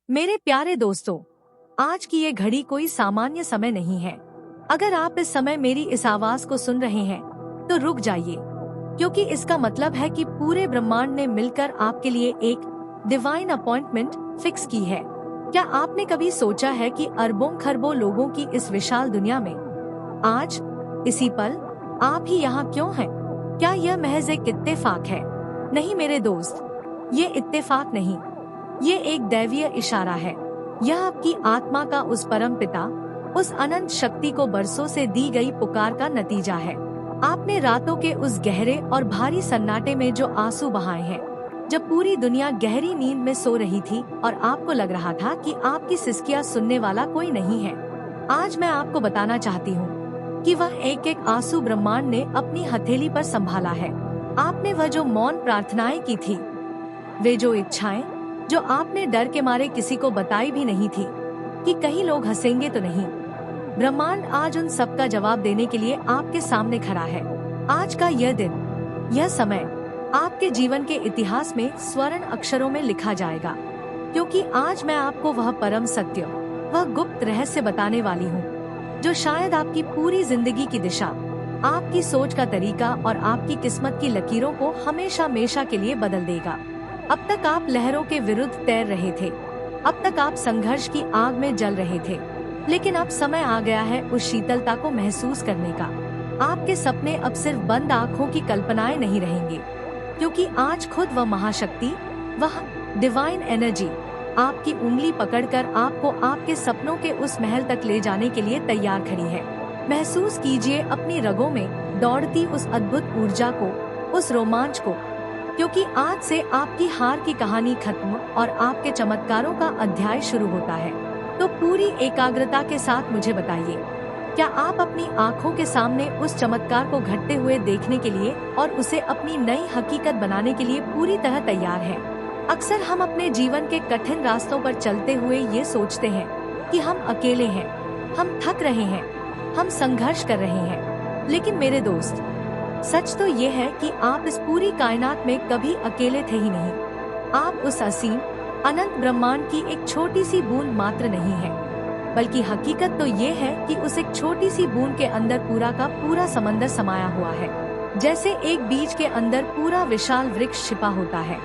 मेरे प्यारे दोस्तों, आज की ये घड़ी कोई सामान्य समय नहीं है। अगर आप इस समय मेरी इस आवाज को सुन रहे हैं तो रुक जाइए, क्योंकि इसका मतलब है कि पूरे ब्रह्मांड ने मिलकर आपके लिए एक डिवाइन अपॉइंटमेंट फिक्स की है। क्या आपने कभी सोचा है कि अरबों खरबों लोगों की इस विशाल दुनिया में आज इसी पल आप ही यहाँ क्यों हैं? क्या यह महज एक इत्तेफाक है? नहीं मेरे दोस्त, ये इत्तेफाक नहीं, ये एक दैवीय इशारा है। यह आपकी आत्मा का उस परम पिता, उस अनंत शक्ति को बरसों से दी गई पुकार का नतीजा है। आपने रातों के उस गहरे और भारी सन्नाटे में जो आंसू बहाए हैं, जब पूरी दुनिया गहरी नींद में सो रही थी और आपको लग रहा था कि आपकी सिसकियां सुनने वाला कोई नहीं है, आज मैं आपको बताना चाहती हूँ कि वह एक एक आंसू ब्रह्मांड ने अपनी हथेली पर संभाला है। आपने वह जो मौन प्रार्थनाएं की थी, वे जो इच्छाएं जो आपने डर के मारे किसी को बताई भी नहीं थी कि कहीं लोग हंसेंगे तो नहीं, ब्रह्मांड आज उन सब का जवाब देने के लिए आपके सामने खड़ा है। आज का यह दिन, यह समय आपके जीवन के इतिहास में स्वर्ण अक्षरों में लिखा जाएगा, क्योंकि आज मैं आपको वह परम सत्य, वह गुप्त रहस्य बताने वाली हूँ जो शायद आपकी पूरी जिंदगी की दिशा, आपकी सोच का तरीका और आपकी किस्मत की लकीरों को हमेशा हमेशा के लिए बदल देगा। अब तक आप लहरों के विरुद्ध तैर रहे थे, अब तक आप संघर्ष की आग में जल रहे थे, लेकिन अब समय आ गया है उस शीतलता को महसूस करने का। आपके सपने अब सिर्फ बंद आँखों की कल्पनाएं नहीं रहेंगे, क्योंकि आज खुद वह महाशक्ति, वह डिवाइन एनर्जी आपकी उंगली पकड़कर आपको आपके सपनों के उस महल तक ले जाने के लिए तैयार खड़ी है। महसूस कीजिए अपनी रगों में दौड़ती उस अद्भुत ऊर्जा को, उस रोमांच को, क्योंकि आज से आपकी हार की कहानी खत्म और आपके चमत्कारों का अध्याय शुरू होता है। तो पूरी एकाग्रता के साथ मुझे बताइए, क्या आप अपनी आँखों के सामने उस चमत्कार को घटते हुए देखने के लिए और उसे अपनी नई हकीकत बनाने के लिए पूरी तरह तैयार हैं? अक्सर हम अपने जीवन के कठिन रास्तों पर चलते हुए ये सोचते हैं कि हम अकेले हैं, हम थक रहे हैं, हम संघर्ष कर रहे हैं, लेकिन मेरे दोस्त, सच तो ये है कि आप इस पूरी कायनात में कभी अकेले थे ही नहीं। आप उस असीम अनंत ब्रह्मांड की एक छोटी सी बूंद मात्र नहीं है, बल्कि हकीकत तो ये है कि उस एक छोटी सी बूंद के अंदर पूरा का पूरा समंदर समाया हुआ है। जैसे एक बीज के अंदर पूरा विशाल वृक्ष छिपा होता है,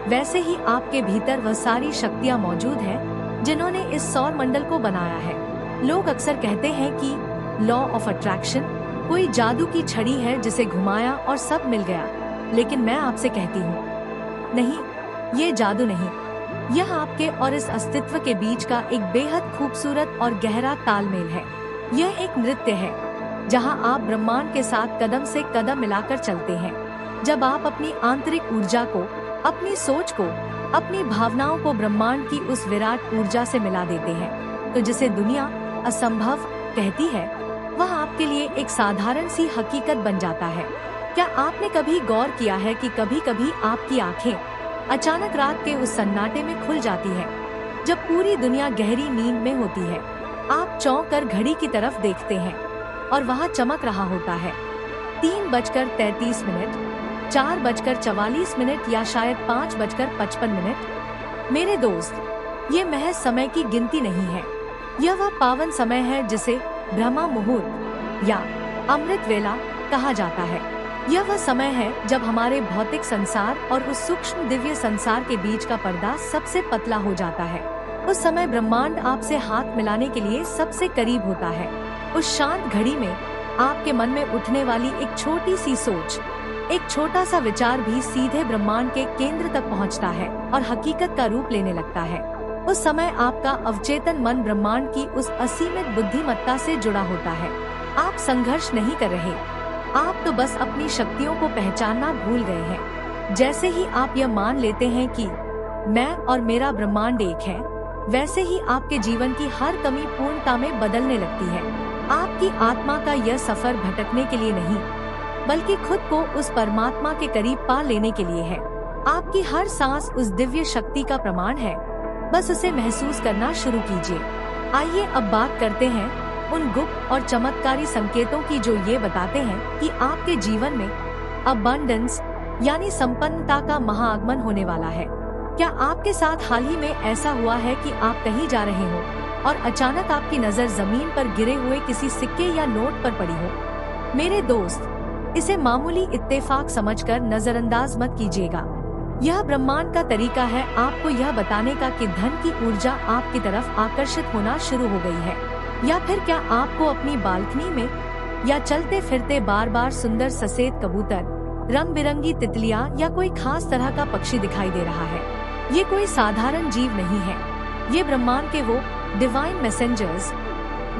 वैसे ही आपके भीतर वह सारी शक्तियाँ मौजूद हैं जिन्होंने इस सौर मंडल को बनाया है। लोग अक्सर कहते हैं कि लॉ ऑफ अट्रैक्शन कोई जादू की छड़ी है जिसे घुमाया और सब मिल गया, लेकिन मैं आपसे कहती हूँ, नहीं, ये जादू नहीं, यह आपके और इस अस्तित्व के बीच का एक बेहद खूबसूरत और गहरा तालमेल है। यह एक नृत्य है जहाँ आप ब्रह्मांड के साथ कदम से कदम मिलाकर चलते हैं। जब आप अपनी आंतरिक ऊर्जा को, अपनी सोच को, अपनी भावनाओं को ब्रह्मांड की उस विराट ऊर्जा से मिला देते हैं, तो जिसे दुनिया असंभव कहती है, वह आपके लिए एक साधारण सी हकीकत बन जाता है। क्या आपने कभी गौर किया है कि कभी कभी आपकी आंखें अचानक रात के उस सन्नाटे में खुल जाती हैं, जब पूरी दुनिया गहरी नींद में होती है? आप चौंक कर घड़ी की तरफ देखते हैं और वहाँ चमक रहा होता है 3:33, 4:44 या शायद 5:55। मेरे दोस्त, ये महज समय की गिनती नहीं है, यह वह पावन समय है जिसे ब्रह्मा मुहूर्त या अमृत वेला कहा जाता है। यह वह समय है जब हमारे भौतिक संसार और उस सूक्ष्म दिव्य संसार के बीच का पर्दा सबसे पतला हो जाता है। उस समय ब्रह्मांड आपसे हाथ मिलाने के लिए सबसे करीब होता है। उस शांत घड़ी में आपके मन में उठने वाली एक छोटी सी सोच, एक छोटा सा विचार भी सीधे ब्रह्मांड के केंद्र तक पहुंचता है और हकीकत का रूप लेने लगता है। उस समय आपका अवचेतन मन ब्रह्मांड की उस असीमित बुद्धिमत्ता से जुड़ा होता है। आप संघर्ष नहीं कर रहे, आप तो बस अपनी शक्तियों को पहचानना भूल गए हैं। जैसे ही आप यह मान लेते हैं कि मैं और मेरा ब्रह्मांड एक है, वैसे ही आपके जीवन की हर कमी पूर्णता में बदलने लगती है। आपकी आत्मा का यह सफर भटकने के लिए नहीं, बल्कि खुद को उस परमात्मा के करीब पा लेने के लिए है। आपकी हर सांस उस दिव्य शक्ति का प्रमाण है, बस उसे महसूस करना शुरू कीजिए। आइए अब बात करते हैं उन गुप्त और चमत्कारी संकेतों की जो ये बताते हैं कि आपके जीवन में अबंडेंस यानी संपन्नता का महाआगमन होने वाला है। क्या आपके साथ हाल ही में ऐसा हुआ है कि आप कहीं जा रहे हो और अचानक आपकी नजर जमीन पर गिरे हुए किसी सिक्के या नोट पर पड़ी हो? मेरे दोस्त, इसे मामूली इत्तेफाक समझकर नजरअंदाज मत कीजिएगा। यह ब्रह्मांड का तरीका है आपको यह बताने का कि धन की ऊर्जा आपकी तरफ आकर्षित होना शुरू हो गई है। या फिर क्या आपको अपनी बालकनी में या चलते फिरते बार बार सुंदर सफेद कबूतर, रंग बिरंगी तितलियां या कोई खास तरह का पक्षी दिखाई दे रहा है? ये कोई साधारण जीव नहीं है। ये ब्रह्मांड के वो डिवाइन मैसेंजर्स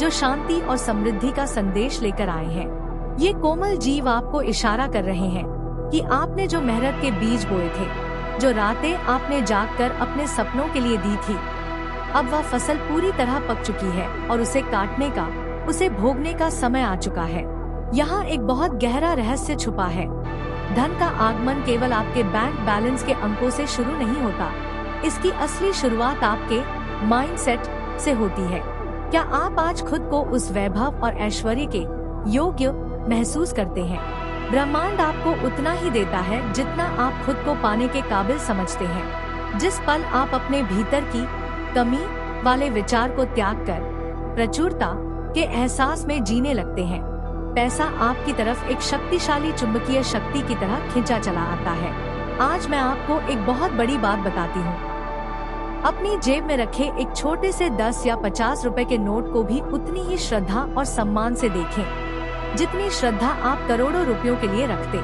जो शांति और समृद्धि का संदेश लेकर आए हैं। ये कोमल जीव आपको इशारा कर रहे हैं कि आपने जो मेहनत के बीज बोए थे, जो रातें आपने जागकर अपने सपनों के लिए दी थी, अब वह फसल पूरी तरह पक चुकी है और उसे काटने का, उसे भोगने का समय आ चुका है। यहाँ एक बहुत गहरा रहस्य छुपा है। धन का आगमन केवल आपके बैंक बैलेंस के अंकों से शुरू नहीं होता। इसकी असली शुरुआत आपके माइंडसेट से होती है। क्या आप आज खुद को उस वैभव और ऐश्वर्य के योग्य महसूस करते हैं? ब्रह्मांड आपको उतना ही देता है जितना आप खुद को पाने के काबिल समझते हैं। जिस पल आप अपने भीतर की कमी वाले विचार को त्याग कर प्रचुरता के एहसास में जीने लगते हैं, पैसा आपकी तरफ एक शक्तिशाली चुंबकीय शक्ति की तरह खींचा चला आता है। आज मैं आपको एक बहुत बड़ी बात बताती हूँ। अपनी जेब में रखे एक छोटे से 10 या 50 रुपए के नोट को भी उतनी ही श्रद्धा और सम्मान से देखें जितनी श्रद्धा आप करोड़ों रुपयों के लिए रखते,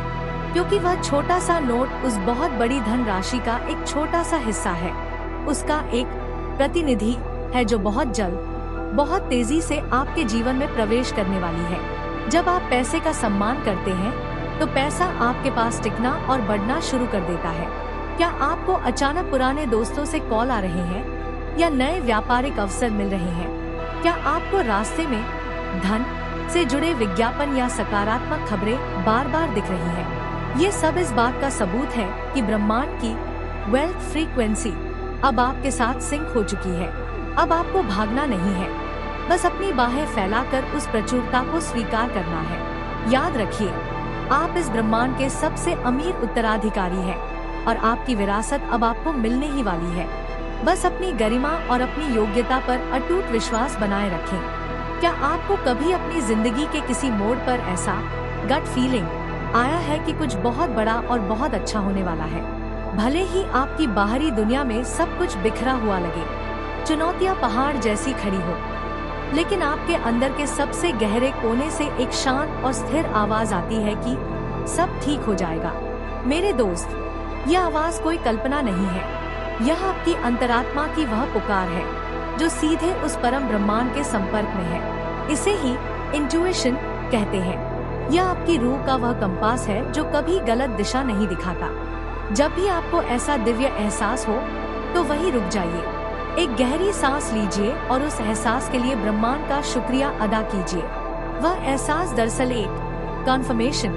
क्योंकि वह छोटा सा नोट उस बहुत बड़ी धन राशि का एक छोटा सा हिस्सा है। उसका एक प्रतिनिधि है जो बहुत जल्द, बहुत तेजी से आपके जीवन में प्रवेश करने वाली है। जब आप पैसे का सम्मान करते हैं तो पैसा आपके पास टिकना और बढ़ना शुरू कर देता है। क्या आपको अचानक पुराने दोस्तों से कॉल आ रहे हैं या नए व्यापारिक अवसर मिल रहे हैं? क्या आपको रास्ते में धन से जुड़े विज्ञापन या सकारात्मक खबरें बार बार दिख रही हैं? ये सब इस बात का सबूत है कि ब्रह्मांड की वेल्थ फ्रीक्वेंसी अब आपके साथ सिंक हो चुकी है। अब आपको भागना नहीं है, बस अपनी बाहें फैलाकर उस प्रचुरता को स्वीकार करना है। याद रखिए, आप इस ब्रह्मांड के सबसे अमीर उत्तराधिकारी हैं और आपकी विरासत अब आपको मिलने ही वाली है। बस अपनी गरिमा और अपनी योग्यता पर अटूट विश्वास बनाए रखें। क्या आपको कभी अपनी जिंदगी के किसी मोड़ पर ऐसा गट फीलिंग आया है कि कुछ बहुत बड़ा और बहुत अच्छा होने वाला है? भले ही आपकी बाहरी दुनिया में सब कुछ बिखरा हुआ लगे, चुनौतियां पहाड़ जैसी खड़ी हो, लेकिन आपके अंदर के सबसे गहरे कोने से एक शांत और स्थिर आवाज आती है कि सब ठीक हो जाएगा। मेरे दोस्त, यह आवाज कोई कल्पना नहीं है। यह आपकी अंतरात्मा की वह पुकार है जो सीधे उस परम ब्रह्मांड के संपर्क में है। इसे ही इंट्यूइशन कहते हैं। यह आपकी रूह का वह कंपास है जो कभी गलत दिशा नहीं दिखाता। जब भी आपको ऐसा दिव्य एहसास हो तो वहीं रुक जाइए, एक गहरी सांस लीजिए और उस एहसास के लिए ब्रह्मांड का शुक्रिया अदा कीजिए। वह एहसास दरअसल एक कन्फर्मेशन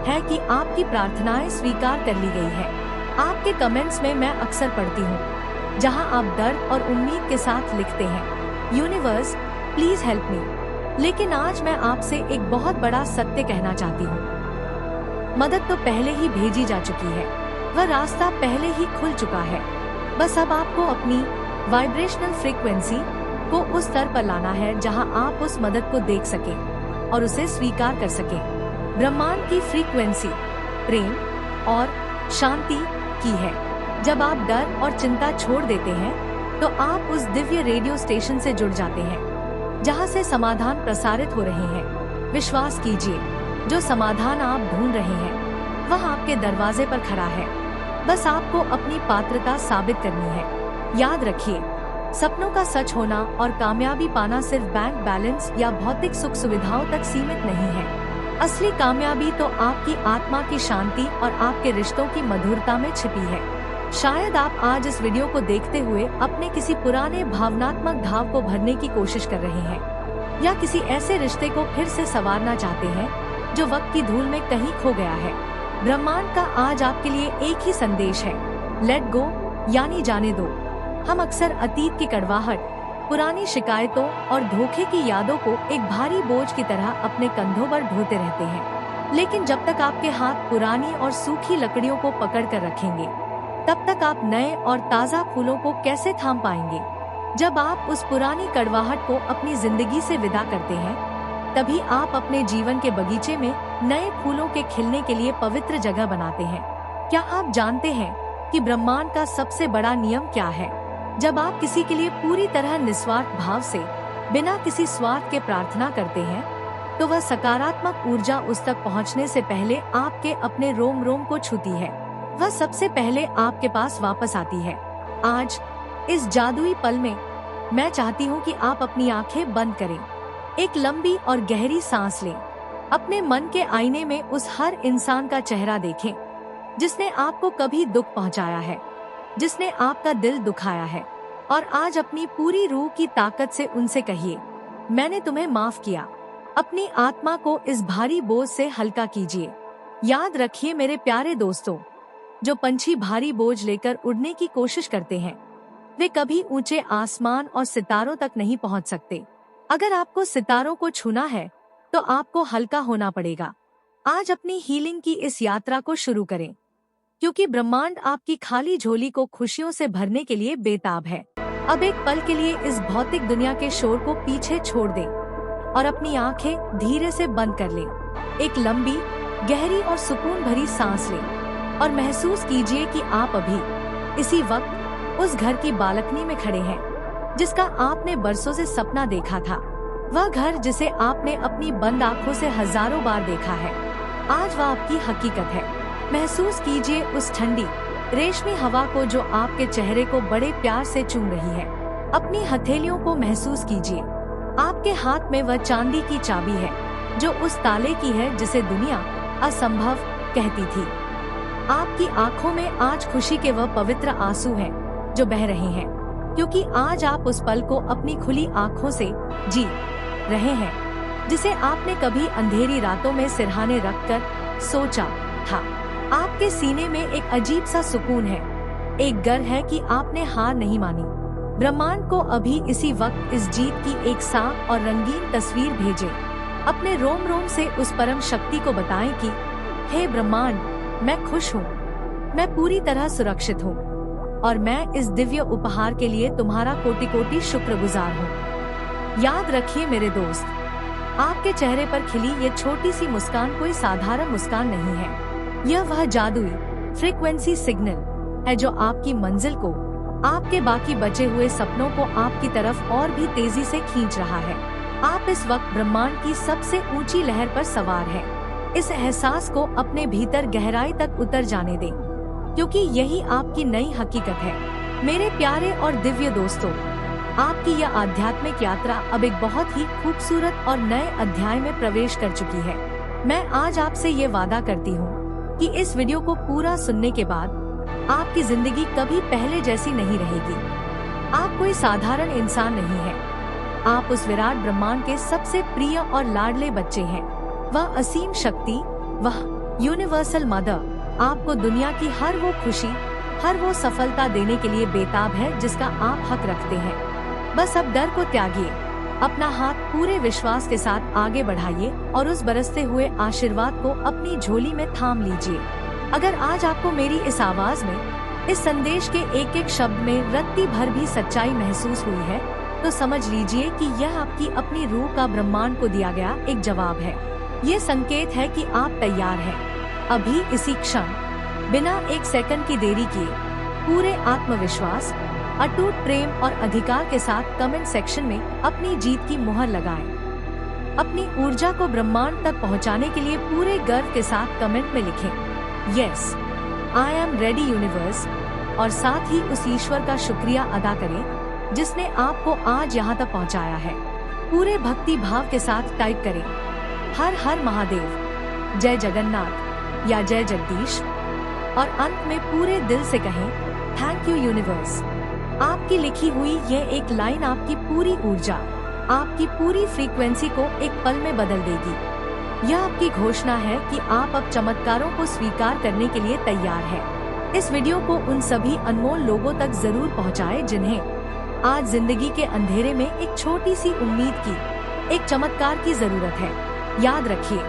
है कि आपकी प्रार्थनाएं स्वीकार कर ली गई है। आपके कमेंट्स में मैं अक्सर पढ़ती हूँ जहाँ आप दर्द और उम्मीद के साथ लिखते हैं, यूनिवर्स प्लीज हेल्प मी। लेकिन आज मैं आपसे एक बहुत बड़ा सत्य कहना चाहती हूँ। मदद तो पहले ही भेजी जा चुकी है, वह रास्ता पहले ही खुल चुका है। बस अब आपको अपनी वाइब्रेशनल फ्रीक्वेंसी को उस स्तर पर लाना है जहाँ आप उस मदद को देख सके और उसे स्वीकार कर सके। ब्रह्मांड की फ्रीक्वेंसी प्रेम और शांति की है। जब आप डर और चिंता छोड़ देते हैं तो आप उस दिव्य रेडियो स्टेशन से जुड़ जाते हैं जहां से समाधान प्रसारित हो रहे हैं। विश्वास कीजिए, जो समाधान आप ढूंढ रहे हैं वह आपके दरवाजे पर खड़ा है। बस आपको अपनी पात्रता साबित करनी है। याद रखिए, सपनों का सच होना और कामयाबी पाना सिर्फ बैंक बैलेंस या भौतिक सुख सुविधाओं तक सीमित नहीं है। असली कामयाबी तो आपकी आत्मा की शांति और आपके रिश्तों की मधुरता में छिपी है। शायद आप आज इस वीडियो को देखते हुए अपने किसी पुराने भावनात्मक घाव को भरने की कोशिश कर रहे हैं या किसी ऐसे रिश्ते को फिर से संवारना चाहते हैं जो वक्त की धूल में कहीं खो गया है। ब्रह्मांड का आज आपके लिए एक ही संदेश है, लेट गो, यानी जाने दो। हम अक्सर अतीत की कड़वाहट, पुरानी शिकायतों और धोखे की यादों को एक भारी बोझ की तरह अपने कंधों पर ढोते रहते हैं, लेकिन जब तक आपके हाथ पुरानी और सूखी लकड़ियों को पकड़ कर रखेंगे तब तक आप नए और ताज़ा फूलों को कैसे थाम पाएंगे? जब आप उस पुरानी कड़वाहट को अपनी जिंदगी से विदा करते हैं, तभी आप अपने जीवन के बगीचे में नए फूलों के खिलने के लिए पवित्र जगह बनाते हैं। क्या आप जानते हैं कि ब्रह्मांड का सबसे बड़ा नियम क्या है? जब आप किसी के लिए पूरी तरह निस्वार्थ भाव से, बिना किसी स्वार्थ के प्रार्थना करते हैं, तो वह सकारात्मक ऊर्जा उस तक पहुंचने से पहले आपके अपने रोम रोम को छूती है। वह सबसे पहले आपके पास वापस आती है। आज इस जादुई पल में मैं चाहती हूँ कि आप अपनी आंखें बंद करें, एक लंबी और गहरी सांस लें, अपने मन के आईने में उस हर इंसान का चेहरा देखें जिसने आपको कभी दुख पहुंचाया है, जिसने आपका दिल दुखाया है, और आज अपनी पूरी रूह की ताकत से उनसे कहिए, मैंने तुम्हें माफ किया। अपनी आत्मा को इस भारी बोझ से हल्का कीजिए। याद रखिए मेरे प्यारे दोस्तों, जो पंछी भारी बोझ लेकर उड़ने की कोशिश करते हैं, वे कभी ऊंचे आसमान और सितारों तक नहीं पहुंच सकते। अगर आपको सितारों को छूना है, तो आपको हल्का होना पड़ेगा। आज अपनी हीलिंग की इस यात्रा को शुरू करें, क्योंकि ब्रह्मांड आपकी खाली झोली को खुशियों से भरने के लिए बेताब है। अब एक पल के लिए इस भौतिक दुनिया के शोर को पीछे छोड़ दें और अपनी आंखें धीरे से बंद कर लें। एक लंबी, गहरी और सुकून भरी सांस लें और महसूस कीजिए कि आप अभी इसी वक्त उस घर की बालकनी में खड़े हैं जिसका आपने बरसों से सपना देखा था। वह घर जिसे आपने अपनी बंद आंखों से हजारों बार देखा है, आज वह आपकी हकीकत है। महसूस कीजिए उस ठंडी, रेशमी हवा को जो आपके चेहरे को बड़े प्यार से चूम रही है। अपनी हथेलियों को महसूस कीजिए। आपके हाथ में वह चांदी की चाबी है जो उस ताले की है जिसे दुनिया असंभव कहती थी। आपकी आंखों में आज खुशी के वह पवित्र आंसू हैं जो बह रहे हैं, क्योंकि आज आप उस पल को अपनी खुली आंखों से जी रहे हैं जिसे आपने कभी अंधेरी रातों में सिरहाने रखकर सोचा था। आपके सीने में एक अजीब सा सुकून है, एक गर्व है कि आपने हार नहीं मानी। ब्रह्मांड को अभी इसी वक्त इस जीत की एक साफ और रंगीन तस्वीर भेजें। अपने रोम रोम से उस परम शक्ति को बताएं कि हे ब्रह्मांड, मैं खुश हूँ, मैं पूरी तरह सुरक्षित हूँ और मैं इस दिव्य उपहार के लिए तुम्हारा कोटि कोटि शुक्रगुजार हूँ। याद रखिए मेरे दोस्त, आपके चेहरे पर खिली ये छोटी सी मुस्कान कोई साधारण मुस्कान नहीं है। यह वह जादुई फ्रीक्वेंसी सिग्नल है जो आपकी मंजिल को, आपके बाकी बचे हुए सपनों को आपकी तरफ और भी तेजी से खींच रहा है। आप इस वक्त ब्रह्मांड की सबसे ऊंची लहर पर सवार हैं। इस एहसास को अपने भीतर गहराई तक उतर जाने दें, क्योंकि यही आपकी नई हकीकत है। मेरे प्यारे और दिव्य दोस्तों, आपकी यह आध्यात्मिक यात्रा अब एक बहुत ही खूबसूरत और नए अध्याय में प्रवेश कर चुकी है। मैं आज आपसे ये वादा करती हूँ कि इस वीडियो को पूरा सुनने के बाद आपकी जिंदगी कभी पहले जैसी नहीं रहेगी। आप कोई साधारण इंसान नहीं है, आप उस विराट ब्रह्मांड के सबसे प्रिय और लाडले बच्चे हैं। वह असीम शक्ति, वह यूनिवर्सल मदर आपको दुनिया की हर वो खुशी, हर वो सफलता देने के लिए बेताब है जिसका आप हक रखते हैं। बस अब डर को त्यागिए, अपना हाथ पूरे विश्वास के साथ आगे बढ़ाइए और उस बरसते हुए आशीर्वाद को अपनी झोली में थाम लीजिए। अगर आज आपको मेरी इस आवाज में, इस संदेश के एक एक शब्द में रत्ती भर भी सच्चाई महसूस हुई है, तो समझ लीजिए कि यह आपकी अपनी रूह का ब्रह्मांड को दिया गया एक जवाब है। ये संकेत है कि आप तैयार हैं। अभी इसी क्षण, बिना एक सेकंड की देरी किए, पूरे आत्मविश्वास, अटूट प्रेम और अधिकार के साथ कमेंट सेक्शन में अपनी जीत की मुहर लगाएं। अपनी ऊर्जा को ब्रह्मांड तक पहुंचाने के लिए पूरे गर्व के साथ कमेंट में लिखें, yes I am ready universe, और साथ ही उस ईश्वर का शुक्रिया अदा करें जिसने आपको आज यहाँ तक पहुँचाया है। पूरे भक्ति भाव के साथ टाइप करें, हर हर महादेव, जय जगन्नाथ या जय जगदीश, और अंत में पूरे दिल से कहें, थैंक यू यूनिवर्स। आपकी लिखी हुई यह एक लाइन आपकी पूरी ऊर्जा, आपकी पूरी फ्रीक्वेंसी को एक पल में बदल देगी। यह आपकी घोषणा है कि आप अब चमत्कारों को स्वीकार करने के लिए तैयार हैं। इस वीडियो को उन सभी अनमोल लोगों तक जरूर पहुंचाएं जिन्हें आज जिंदगी के अंधेरे में एक छोटी सी उम्मीद की, एक चमत्कार की जरूरत है। याद रखिए,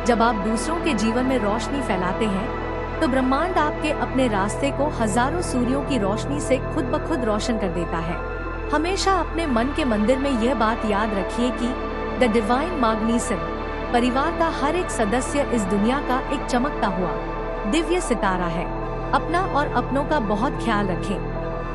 जब आप दूसरों के जीवन में रोशनी फैलाते हैं, तो ब्रह्मांड आपके अपने रास्ते को हजारों सूर्यों की रोशनी से खुद ब खुद रोशन कर देता है। हमेशा अपने मन के मंदिर में यह बात याद रखिए कि द डिवाइन मैग्निफिसेंट परिवार का हर एक सदस्य इस दुनिया का एक चमकता हुआ दिव्य सितारा है। अपना और अपनों का बहुत ख्याल रखें।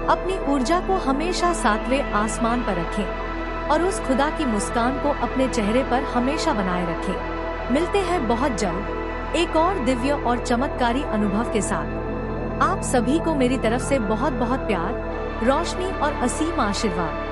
अपनी ऊर्जा को हमेशा सातवें आसमान पर रखें और उस खुदा की मुस्कान को अपने चेहरे पर हमेशा बनाए रखें। मिलते हैं बहुत जल्द एक और दिव्य और चमत्कारी अनुभव के साथ। आप सभी को मेरी तरफ से बहुत बहुत प्यार, रोशनी और असीम आशीर्वाद।